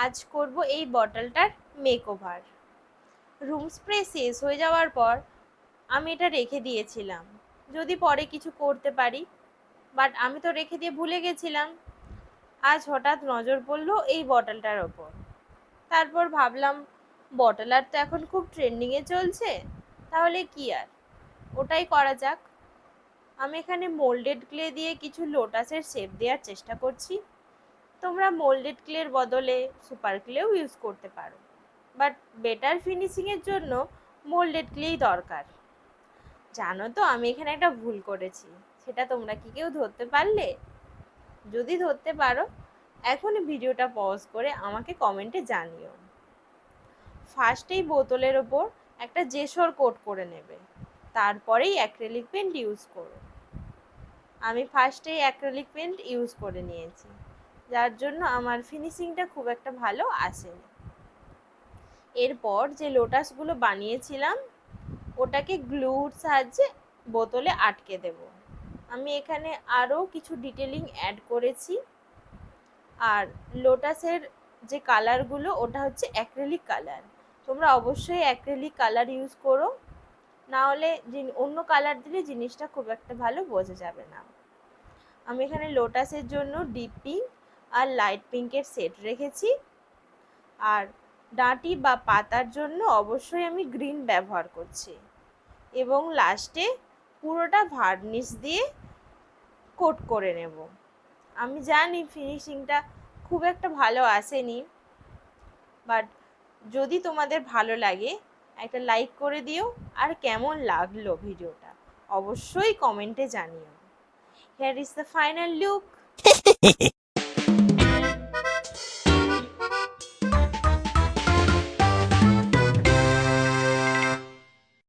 আজ করব এই বটলটার মেকওভার। রুম স্প্রে শেষ হয়ে যাওয়ার পর আমি এটা রেখে দিয়েছিলাম, যদি পরে কিছু করতে পারি, বাট আমি তো রেখে দিয়ে ভুলে গেছিলাম। আজ হঠাৎ নজর পড়লো এই বটলটার ওপর। তারপর ভাবলাম বটল আর্ট তো এখন খুব ট্রেন্ডিংয়ে চলছে, তাহলে কি আর, ওটাই করা যাক। আমি এখানে মোল্ডেড ক্লে দিয়ে কিছু লোটাসের শেপ দেওয়ার চেষ্টা করছি। তোমরা মোল্ডেড ক্লের বদলে সুপার ক্লেও ইউজ করতে পারো, বাট বেটার ফিনিশিংয়ের জন্য মোল্ডেড ক্লেই দরকার। জানো তো আমি এখানে একটা ভুল করেছি, সেটা তোমরা কি কেউ ধরতে পারলে? যদি ধরতে পারো এখনই ভিডিওটা পজ করে আমাকে কমেন্টে জানিও। ফার্স্টেই বোতলের ওপর একটা জেসর কোট করে নেবে, তারপরেই অ্যাক্রিলিক পেন্ট ইউজ করো। আমি ফার্স্টেই অ্যাক্রিলিক পেন্ট ইউজ করে নিয়েছি, যার জন্য আমার ফিনিশিংটা খুব একটা ভালো আসেনি। এরপর যে লোটাসগুলো বানিয়েছিলাম ওটাকে গ্লুর সাহায্যে বোতলে আটকে দেব। আমি এখানে আরও কিছু ডিটেলিং অ্যাড করেছি। আর লোটাসের যে কালারগুলো ওটা হচ্ছে অ্যাক্রিলিক কালার, তোমরা অবশ্যই অ্যাক্রিলিক কালার ইউজ করো, না হলে অন্য কালার দিলে জিনিসটা খুব একটা ভালো বোঝা যাবে না। আমি এখানে লোটাসের জন্য ডিপ পিঙ্ক আর লাইট পিঙ্কের সেট রেখেছি, আর ডাঁটি বা পাতার জন্য অবশ্যই আমি গ্রিন ব্যবহার করছি, এবং লাস্টে পুরোটা ভার্নিশ দিয়ে কোট করে নেব। আমি জানি ফিনিশিংটা খুব একটা ভালো আসেনি, বাট যদি তোমাদের ভালো লাগে একটা লাইক করে দিও, আর কেমন লাগলো ভিডিওটা অবশ্যই কমেন্টে জানিও। Here is the final look.